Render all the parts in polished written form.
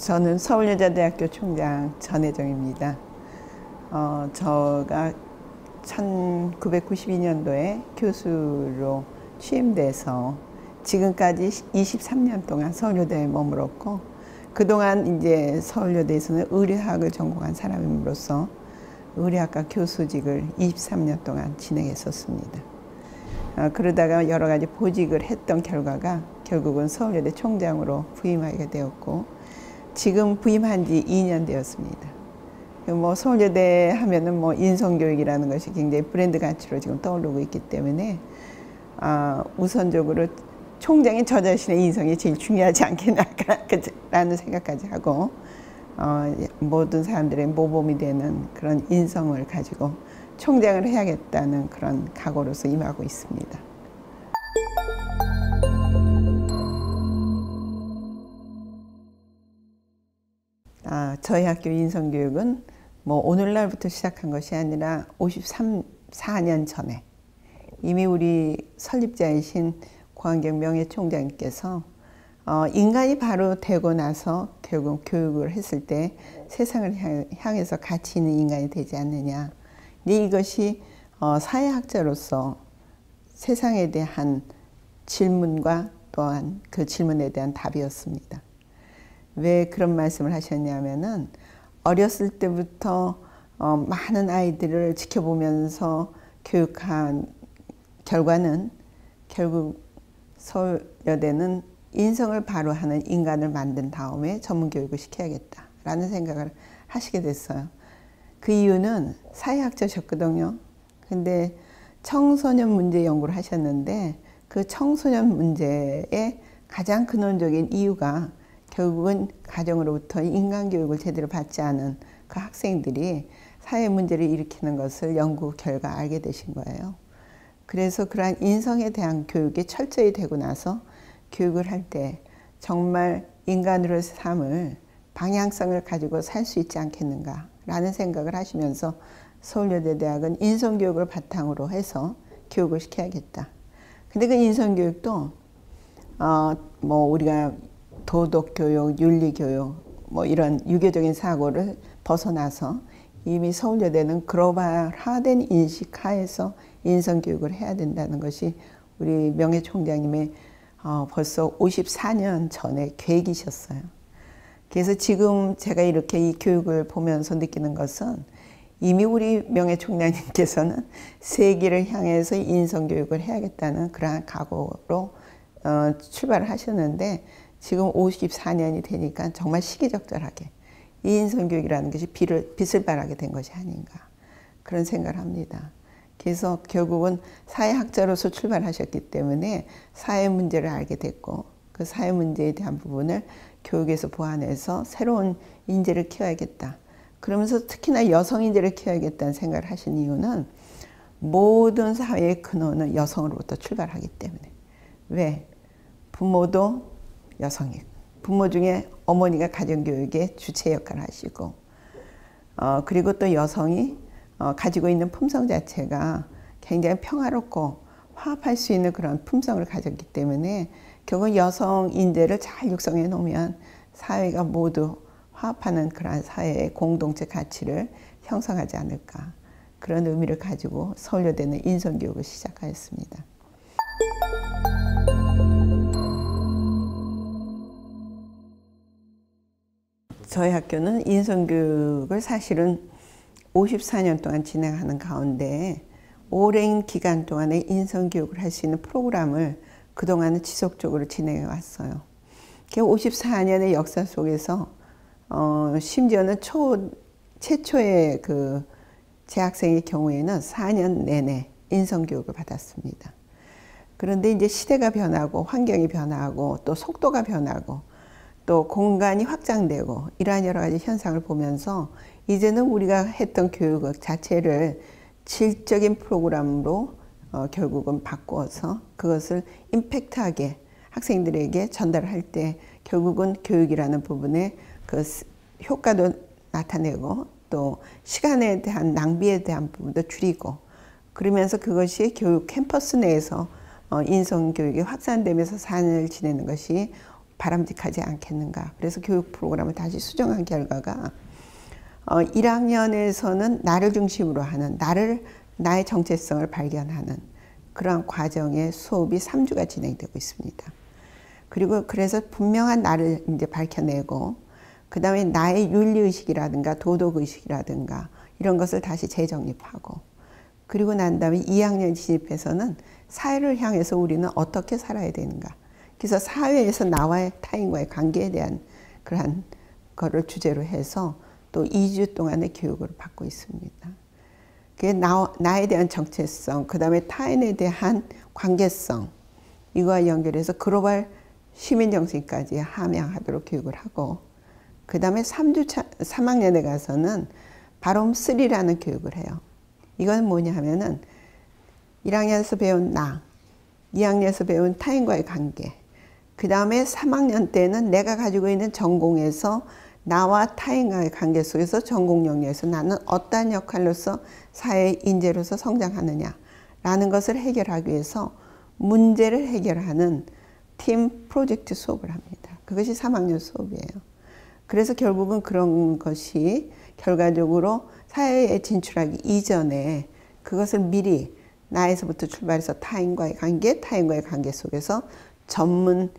저는 서울여자대학교 총장 전혜정입니다. 제가 1992년도에 교수로 취임돼서 지금까지 23년 동안 서울여대에 머물렀고, 그동안 이제 서울여대에서는 의료학을 전공한 사람으로서 의료학과 교수직을 23년 동안 진행했었습니다. 그러다가 여러 가지 보직을 했던 결과가 결국은 서울여대 총장으로 부임하게 되었고, 지금 부임한 지 2년 되었습니다. 서울여대 하면은 인성교육이라는 것이 굉장히 브랜드 가치로 지금 떠오르고 있기 때문에, 우선적으로 총장인 저 자신의 인성이 제일 중요하지 않겠나라는 생각까지 하고, 모든 사람들의 모범이 되는 그런 인성을 가지고 총장을 해야겠다는 그런 각오로서 임하고 있습니다. 저희 학교 인성교육은 오늘날부터 시작한 것이 아니라 54년 전에 이미 우리 설립자이신 고한경 명예총장님께서 인간이 바로 되고 나서 결국 교육을 했을 때 세상을 향해서 가치 있는 인간이 되지 않느냐. 근데 이것이 사회학자로서 세상에 대한 질문과 또한 그 질문에 대한 답이었습니다. 왜 그런 말씀을 하셨냐면은, 어렸을 때부터 많은 아이들을 지켜보면서 교육한 결과는 결국 서울여대는 인성을 바로 하는 인간을 만든 다음에 전문교육을 시켜야겠다라는 생각을 하시게 됐어요. 그 이유는 사회학자셨거든요. 근데 청소년 문제 연구를 하셨는데, 그 청소년 문제의 가장 근원적인 이유가 결국은 가정으로부터 인간교육을 제대로 받지 않은 그 학생들이 사회 문제를 일으키는 것을 연구 결과 알게 되신 거예요. 그래서 그러한 인성에 대한 교육이 철저히 되고 나서 교육을 할 때 정말 인간으로의 삶을 방향성을 가지고 살 수 있지 않겠는가라는 생각을 하시면서 서울여대대학은 인성교육을 바탕으로 해서 교육을 시켜야겠다. 근데 그 인성교육도 우리가 도덕교육, 윤리교육, 이런 유교적인 사고를 벗어나서 이미 서울여대는 글로벌화된 인식 하에서 인성교육을 해야 된다는 것이 우리 명예총장님의 벌써 54년 전에 계획이셨어요. 그래서 지금 제가 이렇게 이 교육을 보면서 느끼는 것은, 이미 우리 명예총장님께서는 세계를 향해서 인성교육을 해야겠다는 그러한 각오로 출발을 하셨는데, 지금 54년이 되니까 정말 시기적절하게 이 인성교육이라는 것이 빛을 발하게 된 것이 아닌가, 그런 생각을 합니다. 그래서 결국은 사회학자로서 출발하셨기 때문에 사회 문제를 알게 됐고, 그 사회 문제에 대한 부분을 교육에서 보완해서 새로운 인재를 키워야겠다. 그러면서 특히나 여성 인재를 키워야겠다는 생각을 하신 이유는, 모든 사회의 근원은 여성으로부터 출발하기 때문에. 왜? 부모도 여성이고, 부모 중에 어머니가 가정교육의 주체 역할을 하시고, 그리고 또 여성이 가지고 있는 품성 자체가 굉장히 평화롭고 화합할 수 있는 그런 품성을 가졌기 때문에, 결국 여성 인재를 잘 육성해 놓으면 사회가 모두 화합하는 그러한 사회의 공동체 가치를 형성하지 않을까, 그런 의미를 가지고 서울여대는 인성교육을 시작하였습니다. 저희 학교는 인성교육을 사실은 54년 동안 진행하는 가운데 오랜 기간 동안에 인성교육을 할 수 있는 프로그램을 그동안은 지속적으로 진행해 왔어요. 54년의 역사 속에서 심지어는 최초의 그 재학생의 경우에는 4년 내내 인성교육을 받았습니다. 그런데 이제 시대가 변하고 환경이 변하고 또 속도가 변하고 또 공간이 확장되고 이러한 여러 가지 현상을 보면서 이제는 우리가 했던 교육 자체를 질적인 프로그램으로 결국은 바꾸어서 그것을 임팩트하게 학생들에게 전달할 때 결국은 교육이라는 부분에 그 효과도 나타내고 또 시간에 대한 낭비에 대한 부분도 줄이고 그러면서 그것이 교육 캠퍼스 내에서 인성교육이 확산되면서 4년을 지내는 것이 바람직하지 않겠는가. 그래서 교육 프로그램을 다시 수정한 결과가 1학년에서는 나를 중심으로 하는 나의 정체성을 발견하는 그러한 과정의 수업이 3주가 진행되고 있습니다. 그리고 그래서 분명한 나를 이제 밝혀내고 그 다음에 나의 윤리의식이라든가 도덕의식이라든가 이런 것을 다시 재정립하고 그리고 난 다음에 2학년 진입해서는 사회를 향해서 우리는 어떻게 살아야 되는가. 그래서 사회에서 나와의 타인과의 관계에 대한 그러한 거를 주제로 해서 또 2주 동안의 교육을 받고 있습니다. 그게 나에 대한 정체성, 그 다음에 타인에 대한 관계성, 이거와 연결해서 글로벌 시민정신까지 함양하도록 교육을 하고, 그 다음에 3학년에 가서는 발음3라는 교육을 해요. 이건 뭐냐 하면은 1학년에서 배운 나, 2학년에서 배운 타인과의 관계, 그 다음에 3학년 때는 내가 가지고 있는 전공에서 나와 타인과의 관계 속에서 전공 영역에서 나는 어떠한 역할로서 사회의 인재로서 성장하느냐라는 것을 해결하기 위해서 문제를 해결하는 팀 프로젝트 수업을 합니다. 그것이 3학년 수업이에요. 그래서 결국은 그런 것이 결과적으로 사회에 진출하기 이전에 그것을 미리 나에서부터 출발해서 타인과의 관계 속에서 전문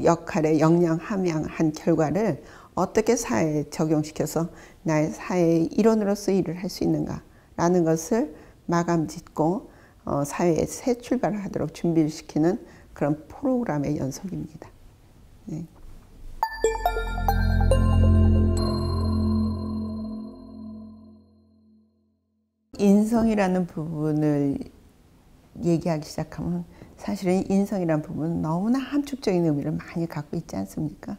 역할에 역량 함양한 결과를 어떻게 사회에 적용시켜서 나의 사회의 일원으로서 일을 할 수 있는가라는 것을 마감 짓고 사회에 새 출발을 하도록 준비를 시키는 그런 프로그램의 연속입니다. 네. 인성이라는 부분을 얘기하기 시작하면 사실은 인성이라는 부분은 너무나 함축적인 의미를 많이 갖고 있지 않습니까?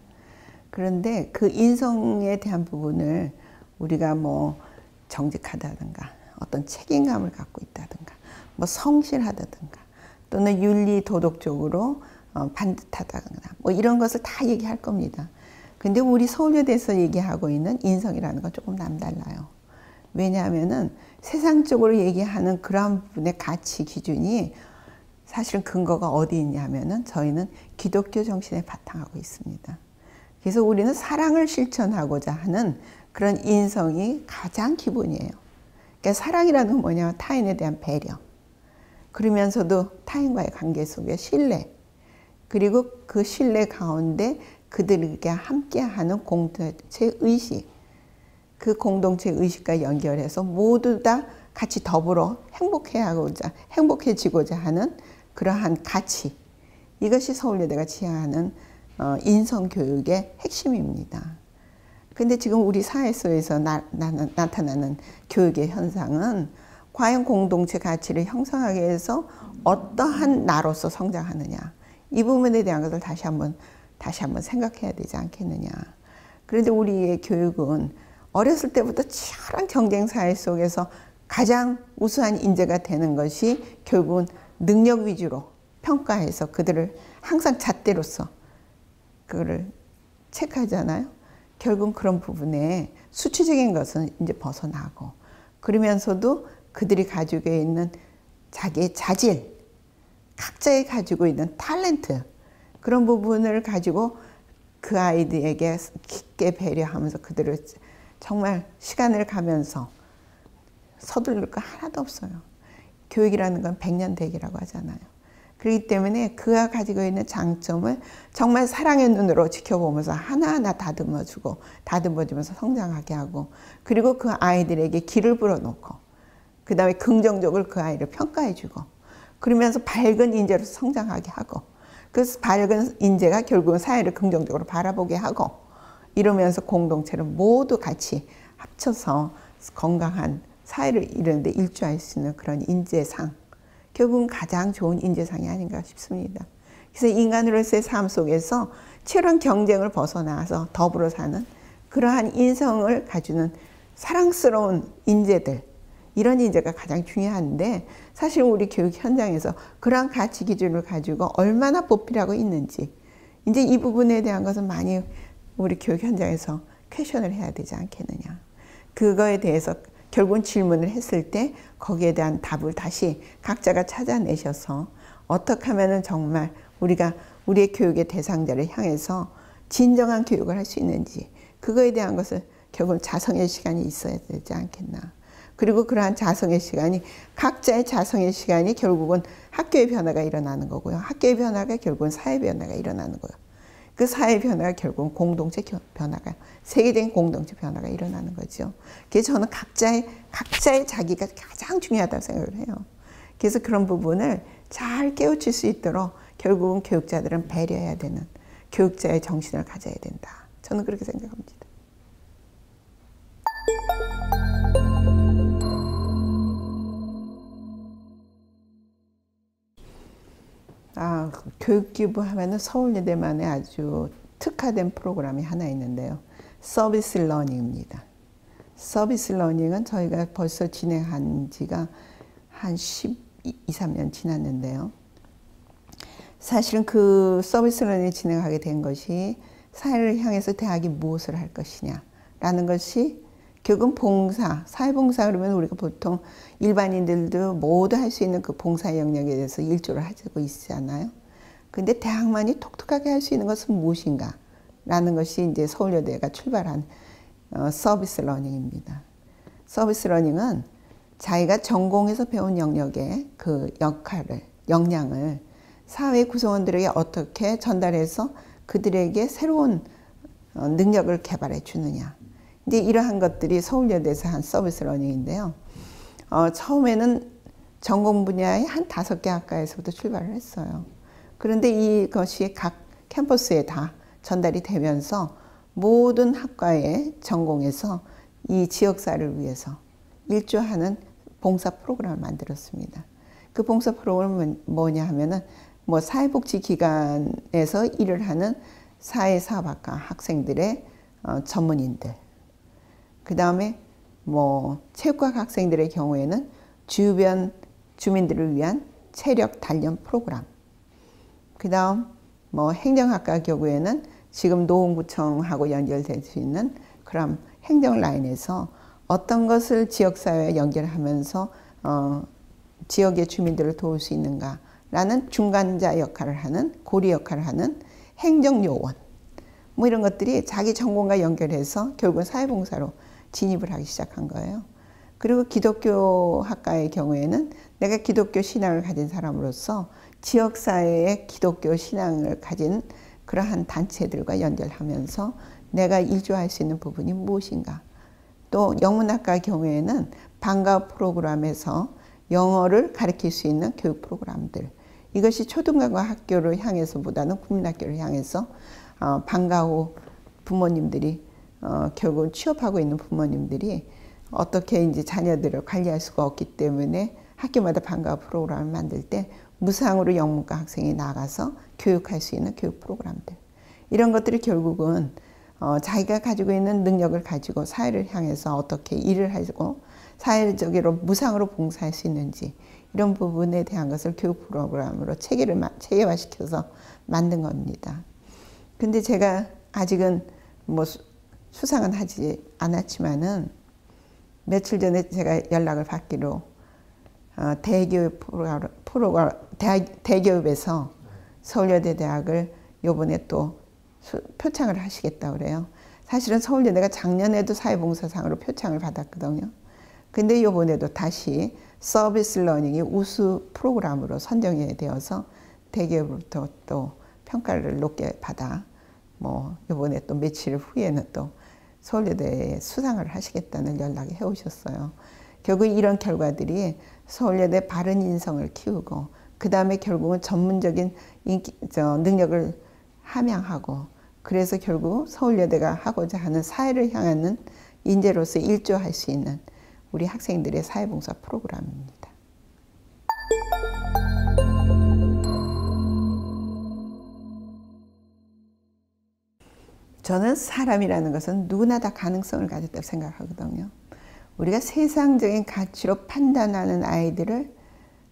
그런데 그 인성에 대한 부분을 우리가 뭐 정직하다든가 어떤 책임감을 갖고 있다든가 뭐 성실하다든가 또는 윤리 도덕적으로 반듯하다든가 뭐 이런 것을 다 얘기할 겁니다. 근데 우리 서울여대에서 얘기하고 있는 인성이라는 건 조금 남달라요. 왜냐하면은 세상적으로 얘기하는 그런 부분의 가치 기준이 사실은 근거가 어디 있냐면은 저희는 기독교 정신에 바탕하고 있습니다. 그래서 우리는 사랑을 실천하고자 하는 그런 인성이 가장 기본이에요. 그러니까 사랑이라는 건 뭐냐면 타인에 대한 배려. 그러면서도 타인과의 관계 속에 신뢰. 그리고 그 신뢰 가운데 그들에게 함께하는 공동체 의식. 그 공동체 의식과 연결해서 모두 다 같이 더불어 행복해지고자 하는 그러한 가치. 이것이 서울여대가 지향하는 인성교육의 핵심입니다. 근데 지금 우리 사회 속에서 나타나는 교육의 현상은 과연 공동체 가치를 형성하기 위해서 어떠한 나로서 성장하느냐. 이 부분에 대한 것을 다시 한번 생각해야 되지 않겠느냐. 그런데 우리의 교육은 어렸을 때부터 치열한 경쟁 사회 속에서 가장 우수한 인재가 되는 것이 결국은 능력 위주로 평가해서 그들을 항상 잣대로서 그거를 체크하잖아요. 결국은 그런 부분에 수치적인 것은 이제 벗어나고 그러면서도 그들이 가지고 있는 자기의 자질, 각자의 가지고 있는 탤런트 그런 부분을 가지고 그 아이들에게 깊게 배려하면서 그들을 정말 시간을 가면서 서두를 거 하나도 없어요. 교육이라는 건 백년대기라고 하잖아요. 그렇기 때문에 그가 가지고 있는 장점을 정말 사랑의 눈으로 지켜보면서 하나하나 다듬어주면서 성장하게 하고 그리고 그 아이들에게 길을 불어놓고 그 다음에 긍정적으로 그 아이를 평가해주고 그러면서 밝은 인재로서 성장하게 하고 그 밝은 인재가 결국은 사회를 긍정적으로 바라보게 하고 이러면서 공동체를 모두 같이 합쳐서 건강한 사회를 이루는데 일조할 수 있는 그런 인재상 결국은 가장 좋은 인재상이 아닌가 싶습니다. 그래서 인간으로서의 삶 속에서 치열한 경쟁을 벗어나서 더불어 사는 그러한 인성을 가지는 사랑스러운 인재들 이런 인재가 가장 중요한데 사실 우리 교육 현장에서 그러한 가치 기준을 가지고 얼마나 보필하고 있는지 이제 이 부분에 대한 것은 많이 우리 교육 현장에서 퀘션을 해야 되지 않겠느냐. 그거에 대해서 결국은 질문을 했을 때 거기에 대한 답을 다시 각자가 찾아내셔서 어떻게 하면은 정말 우리가 우리의 교육의 대상자를 향해서 진정한 교육을 할 수 있는지, 그거에 대한 것을 결국은 자성의 시간이 있어야 되지 않겠나. 그리고 그러한 자성의 시간이, 각자의 자성의 시간이 결국은 학교의 변화가 일어나는 거고요. 학교의 변화가 결국은 사회 변화가 일어나는 거예요. 그 사회 변화가 결국은 공동체 변화가, 세계적인 공동체 변화가 일어나는 거죠. 그래서 저는 각자의 자기가 가장 중요하다고 생각을 해요. 그래서 그런 부분을 잘 깨우칠 수 있도록 결국은 교육자들은 배려해야 되는 교육자의 정신을 가져야 된다. 저는 그렇게 생각합니다. 교육기부 하면은 서울예대만의 아주 특화된 프로그램이 하나 있는데요. 서비스 러닝입니다. 서비스 러닝은 저희가 벌써 진행한 지가 한 12, 13년 지났는데요. 사실은 그 서비스 러닝을 진행하게 된 것이 사회를 향해서 대학이 무엇을 할 것이냐라는 것이 결국은 봉사, 사회봉사 그러면 우리가 보통 일반인들도 모두 할 수 있는 그 봉사 영역에 대해서 일조를 하고 있잖아요. 근데 대학만이 독특하게 할 수 있는 것은 무엇인가? 라는 것이 이제 서울여대가 출발한 서비스 러닝입니다. 서비스 러닝은 자기가 전공에서 배운 영역의 그 역량을 사회 구성원들에게 어떻게 전달해서 그들에게 새로운 능력을 개발해 주느냐. 이제 이러한 것들이 서울여대에서 한 서비스 러닝인데요. 처음에는 전공 분야의 한 5개 학과에서부터 출발을 했어요. 그런데 이것이 각 캠퍼스에 다 전달이 되면서 모든 학과의 전공에서 이 지역사회를 위해서 일조하는 봉사 프로그램을 만들었습니다. 그 봉사 프로그램은 뭐냐 하면은 뭐 사회복지기관에서 일을 하는 사회사업학과 학생들의 전문인들, 그 다음에 뭐 체육학 학생들의 경우에는 주변 주민들을 위한 체력 단련 프로그램, 그 다음 뭐 행정학과 경우에는 지금 노원구청하고 연결될 수 있는 그런 행정 라인에서 어떤 것을 지역사회에 연결하면서 지역의 주민들을 도울 수 있는가라는 중간자 역할을 하는, 고리 역할을 하는 행정요원, 뭐 이런 것들이 자기 전공과 연결해서 결국은 사회봉사로 진입을 하기 시작한 거예요. 그리고 기독교 학과의 경우에는 내가 기독교 신앙을 가진 사람으로서 지역사회의 기독교 신앙을 가진 그러한 단체들과 연결하면서 내가 일조할 수 있는 부분이 무엇인가. 또 영문학과의 경우에는 방과 프로그램에서 영어를 가르칠 수 있는 교육 프로그램들. 이것이 초등학교 학교를 향해서보다는 국민학교를 향해서 방과 후 부모님들이 결국 취업하고 있는 부모님들이 어떻게 이제 자녀들을 관리할 수가 없기 때문에 학교마다 방과 프로그램을 만들 때 무상으로 영문과 학생이 나가서 교육할 수 있는 교육 프로그램들. 이런 것들이 결국은 자기가 가지고 있는 능력을 가지고 사회를 향해서 어떻게 일을 하고 사회적으로 무상으로 봉사할 수 있는지, 이런 부분에 대한 것을 교육 프로그램으로 체계화시켜서 만든 겁니다. 근데 제가 아직은 뭐 수상은 하지 않았지만은 며칠 전에 제가 연락을 받기로 대교육에서 서울여대 대학을 요번에 또 표창을 하시겠다고 그래요. 사실은 서울여대가 작년에도 사회봉사상으로 표창을 받았거든요. 근데 요번에도 다시 서비스 러닝이 우수 프로그램으로 선정이 되어서 대기업으로부터 또 평가를 높게 받아 뭐 요번에 또 며칠 후에는 또 서울여대에 수상을 하시겠다는 연락이 해오셨어요. 결국 이런 결과들이 서울여대 바른 인성을 키우고 그 다음에 결국은 전문적인 능력을 함양하고, 그래서 결국 서울여대가 하고자 하는 사회를 향하는 인재로서 일조할 수 있는 우리 학생들의 사회봉사 프로그램입니다. 저는 사람이라는 것은 누구나 다 가능성을 가졌다고 생각하거든요. 우리가 세상적인 가치로 판단하는 아이들을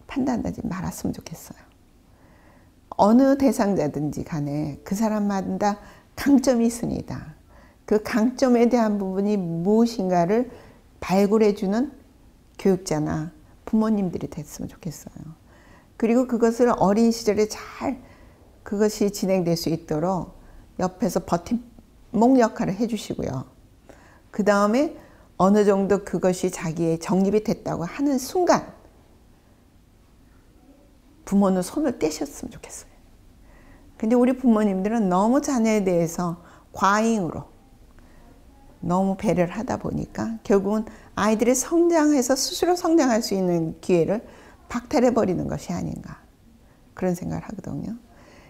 판단하지 말았으면 좋겠어요. 어느 대상자든지 간에 그 사람마다 강점이 있습니다. 그 강점에 대한 부분이 무엇인가를 발굴해주는 교육자나 부모님들이 됐으면 좋겠어요. 그리고 그것을 어린 시절에 잘 그것이 진행될 수 있도록 옆에서 버팀목 역할을 해주시고요. 그 다음에 어느 정도 그것이 자기의 정립이 됐다고 하는 순간 부모는 손을 떼셨으면 좋겠어요. 근데 우리 부모님들은 너무 자녀에 대해서 과잉으로 너무 배려를 하다 보니까 결국은 아이들이 성장해서 스스로 성장할 수 있는 기회를 박탈해버리는 것이 아닌가 그런 생각을 하거든요.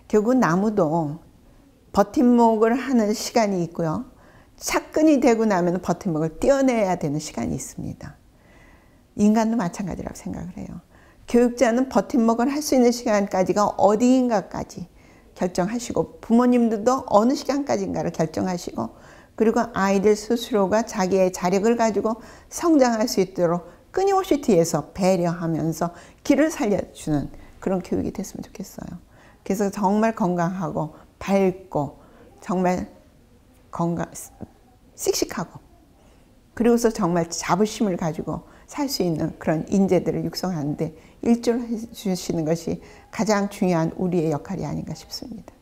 결국은 나무도 버팀목을 하는 시간이 있고요. 착근이 되고 나면 버팀목을 떼어내야 되는 시간이 있습니다. 인간도 마찬가지라고 생각을 해요. 교육자는 버팀목을 할 수 있는 시간까지가 어디인가까지 결정하시고 부모님들도 어느 시간까지인가를 결정하시고 그리고 아이들 스스로가 자기의 자력을 가지고 성장할 수 있도록 끊임없이 뒤에서 배려하면서 길을 살려주는 그런 교육이 됐으면 좋겠어요. 그래서 정말 건강하고 밝고 정말 씩씩하고 그리고서 정말 자부심을 가지고 살 수 있는 그런 인재들을 육성하는 데 일조해 주시는 것이 가장 중요한 우리의 역할이 아닌가 싶습니다.